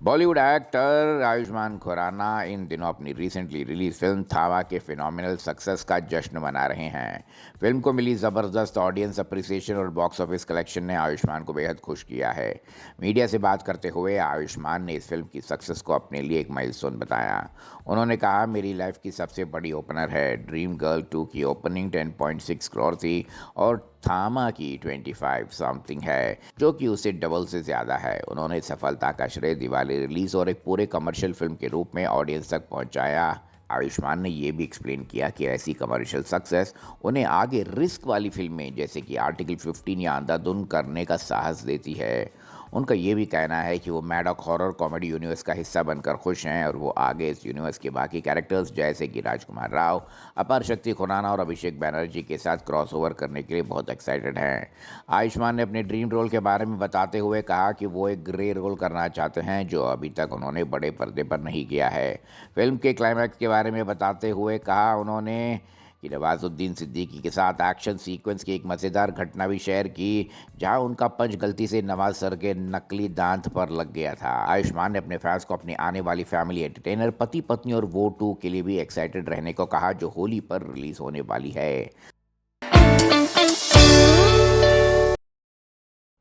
Bollywood actor Ayushman Khurana इन दिनों अपनी recently release film थावा के फिनोमिनल सक्सेस का जश्न मना रहे हैं। फिल्म को मिली ज़बरदस्त ऑडियंस अप्रिसिएशन और बॉक्स ऑफिस कलेक्शन ने आयुष्मान को बेहद खुश किया है। मीडिया से बात करते हुए आयुष्मान ने इस फिल्म की सक्सेस को अपने लिए एक माइलस्टोन बताया। उन्होंने कहा, मेरी लाइफ की सबसे बड़ी ओपनर है। ड्रीम गर्ल 2 की ओपनिंग 10.6 करोड़ थी और थामा की 25 समथिंग है, जो कि उससे डबल से ज़्यादा है। उन्होंने सफलता का श्रेय दिवाली रिलीज और एक पूरे कमर्शियल फिल्म के रूप में ऑडियंस तक पहुंचाया। आयुष्मान ने यह भी एक्सप्लेन किया कि ऐसी कमर्शियल सक्सेस उन्हें आगे रिस्क वाली फिल्में जैसे कि आर्टिकल 15 या अंधाधुन करने का साहस देती है। उनका ये भी कहना है कि वो मैडॉक हॉरर कॉमेडी यूनिवर्स का हिस्सा बनकर खुश हैं और वो आगे इस यूनिवर्स के बाकी कैरेक्टर्स जैसे कि राजकुमार राव, अपार शक्ति खुराना और अभिषेक बैनर्जी के साथ क्रॉसओवर करने के लिए बहुत एक्साइटेड हैं। आयुष्मान ने अपने ड्रीम रोल के बारे में बताते हुए कहा कि वो एक ग्रे रोल करना चाहते हैं जो अभी तक उन्होंने बड़े पर्दे पर नहीं किया है। फिल्म के क्लाइमैक्स के बारे में बताते हुए कहा उन्होंने कि नवाजुद्दीन सिद्दीकी के साथ एक्शन सीक्वेंस की एक मज़ेदार घटना भी शेयर की, जहां उनका पंच गलती से नवाज सर के नकली दांत पर लग गया था। आयुष्मान ने अपने फैंस को अपनी आने वाली फैमिली एंटरटेनर पति पत्नी और वो 2 के लिए भी एक्साइटेड रहने को कहा, जो होली पर रिलीज होने वाली है।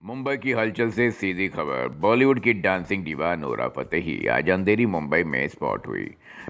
मुंबई की हलचल से सीधी खबर। बॉलीवुड की डांसिंग डिवा नोरा फतेही आज अंधेरी मुंबई में स्पॉट हुई,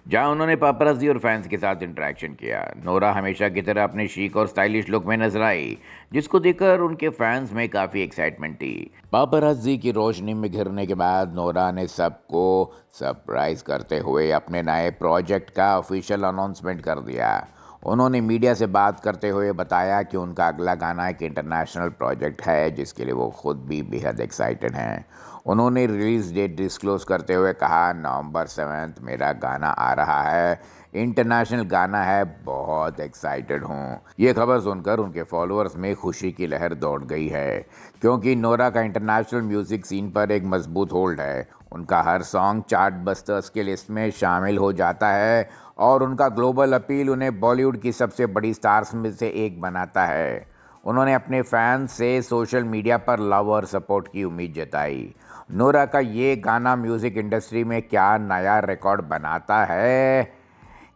जहां उन्होंने पापराजी और फैंस के साथ इंटरेक्शन किया। नोरा हमेशा की तरह अपने शीक और स्टाइलिश लुक में नजर आई, जिसको देखकर उनके फैंस में काफ़ी एक्साइटमेंट थी। पापराजी की रोशनी में घिरने के बाद नोरा ने सबको सरप्राइज करते हुए अपने नए प्रोजेक्ट का ऑफिशियल अनाउंसमेंट कर दिया। उन्होंने मीडिया से बात करते हुए बताया कि उनका अगला गाना एक इंटरनेशनल प्रोजेक्ट है, जिसके लिए वो खुद भी बेहद एक्साइटेड हैं। उन्होंने रिलीज डेट डिस्क्लोज करते हुए कहा, नवंबर 7 मेरा गाना आ रहा है, इंटरनेशनल गाना है, बहुत एक्साइटेड हूँ। ये खबर सुनकर उनके फॉलोअर्स में खुशी की लहर दौड़ गई है, क्योंकि नोरा का इंटरनेशनल म्यूजिक सीन पर एक मजबूत होल्ड है। उनका हर सॉन्ग चार्ट बस्टर्स के लिस्ट में शामिल हो जाता है और उनका ग्लोबल अपील उन्हें बॉलीवुड की सबसे बड़ी स्टार्स में से एक बनाता है। उन्होंने अपने फैंस से सोशल मीडिया पर लव और सपोर्ट की उम्मीद जताई। नोरा का ये गाना म्यूज़िक इंडस्ट्री में क्या नया रिकॉर्ड बनाता है,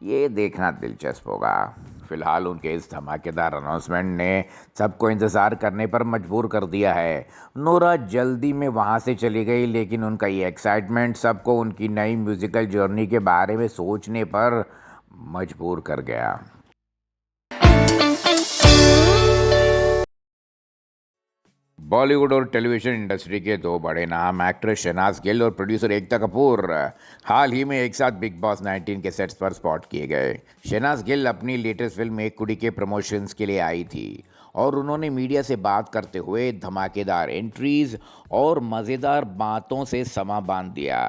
ये देखना दिलचस्प होगा। फिलहाल उनके इस धमाकेदार अनाउंसमेंट ने सबको इंतज़ार करने पर मजबूर कर दिया है। नोरा जल्दी में वहाँ से चली गई, लेकिन उनका ये एक्साइटमेंट सबको उनकी नई म्यूज़िकल जर्नी के बारे में सोचने पर मजबूर कर गया। बॉलीवुड और टेलीविजन इंडस्ट्री के दो बड़े नाम एक्ट्रेस शहनाज गिल और प्रोड्यूसर एकता कपूर हाल ही में एक साथ बिग बॉस 19 के सेट्स पर स्पॉट किए गए। शहनाज गिल अपनी लेटेस्ट फिल्म एक कुड़ी के प्रमोशंस के लिए आई थी और उन्होंने मीडिया से बात करते हुए धमाकेदार एंट्रीज और मज़ेदार बातों से समा बांध दिया।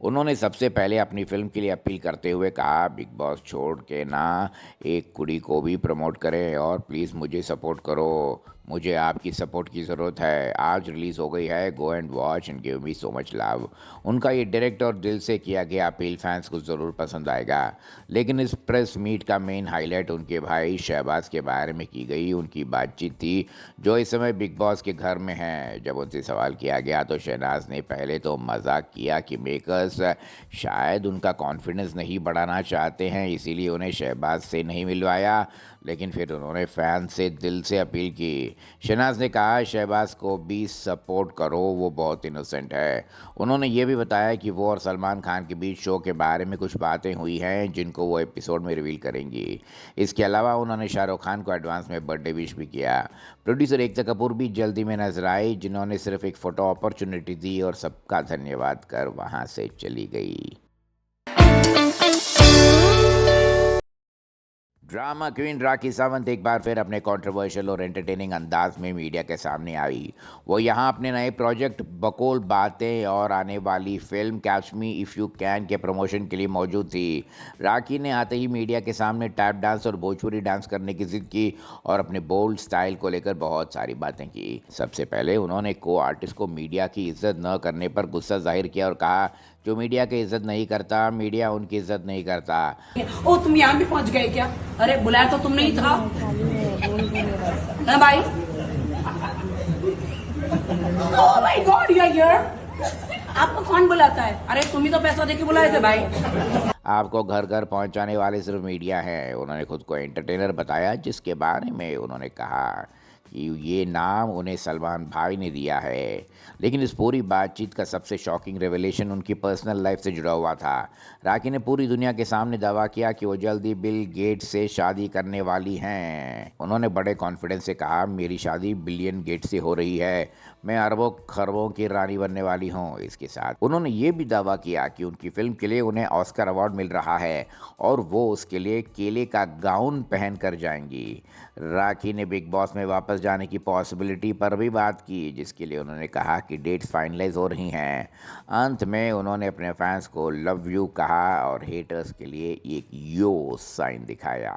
उन्होंने सबसे पहले अपनी फिल्म के लिए अपील करते हुए कहा, बिग बॉस छोड़ के ना एक कुड़ी को भी प्रमोट करें और प्लीज़ मुझे सपोर्ट करो, मुझे आपकी सपोर्ट की ज़रूरत है। आज रिलीज़ हो गई है, go and watch and give me so much love. उनका ये डायरेक्ट और दिल से किया गया अपील फैंस को ज़रूर पसंद आएगा। लेकिन इस प्रेस मीट का मेन हाईलाइट उनके भाई शहबाज के बारे में की गई उनकी बातचीत थी, जो इस समय बिग बॉस के घर में हैं। जब उनसे सवाल किया गया तो शहनाज ने पहले तो मजाक किया कि मेकर्स शायद उनका कॉन्फिडेंस नहीं बढ़ाना चाहते हैं, इसीलिए उन्हें शहबाज से नहीं मिलवाया। लेकिन फिर उन्होंने फैंस से दिल से अपील की। शहनाज ने कहा, शहबाज को भी सपोर्ट करो, वो बहुत इनोसेंट है। उन्होंने ये भी बताया कि वो और सलमान खान के बीच शो के बारे में कुछ बातें हुई हैं, जिनको वो एपिसोड में रिवील करेंगी। इसके अलावा उन्होंने शाहरुख खान को एडवांस में बर्थडे विश भी किया। प्रोड्यूसर एकता कपूर भी जल्दी में नजर आई, जिन्होंने सिर्फ एक फ़ोटो अपॉर्चुनिटी दी और सबका धन्यवाद कर वहाँ से चली गई। ड्रामा क्वीन राखी सावंत एक बार फिर अपने कंट्रोवर्शियल और एंटरटेनिंग अंदाज में मीडिया के सामने आई। वो यहाँ अपने नए प्रोजेक्ट बकोल बातें और आने वाली film catch me if you can के प्रमोशन के लिए मौजूद थी। राखी ने आते ही मीडिया के सामने टैप डांस और भोजपुरी डांस करने की जिद की और अपने बोल्ड स्टाइल को लेकर बहुत सारी बातें की। सबसे पहले उन्होंने को आर्टिस्ट को मीडिया की इज्जत न करने पर गुस्सा जाहिर किया और कहा, जो मीडिया की इज्जत नहीं करता, मीडिया उनकी इज्जत नहीं करता। ओ तुम यहाँ भी पहुंच गए क्या? अरे बुलाया तो तुम नहीं था ना भाई? Oh my God, you are here. आपको कौन बुलाता है? अरे तुम ही तो पैसा देके बुलाए थे भाई। आपको घर घर पहुंचाने वाले सिर्फ मीडिया है। उन्होंने खुद को एंटरटेनर बताया, जिसके बारे में उन्होंने कहा कि ये नाम उन्हें सलमान भाई ने दिया है। लेकिन इस पूरी बातचीत का सबसे शॉकिंग रेवलेशन उनकी पर्सनल लाइफ से जुड़ा हुआ था। राखी ने पूरी दुनिया के सामने दावा किया कि वो जल्दी बिल गेट्स से शादी करने वाली हैं। उन्होंने बड़े कॉन्फिडेंस से कहा, मेरी शादी बिलियन गेट्स से हो रही है, मैं अरबों खरबों की रानी बनने वाली हूँ। इसके साथ उन्होंने ये भी दावा किया कि उनकी फिल्म के लिए उन्हें ऑस्कर अवार्ड मिल रहा है और वो उसके लिए केले का गाउन पहन कर जाएंगी। राखी ने बिग बॉस में वापस जाने की पॉसिबिलिटी पर भी बात की, जिसके लिए उन्होंने कहा कि डेट्स फाइनलाइज हो रही हैं। अंत में उन्होंने अपने फैंस को लव यू कहा और हेटर्स के लिए एक यो साइन दिखाया।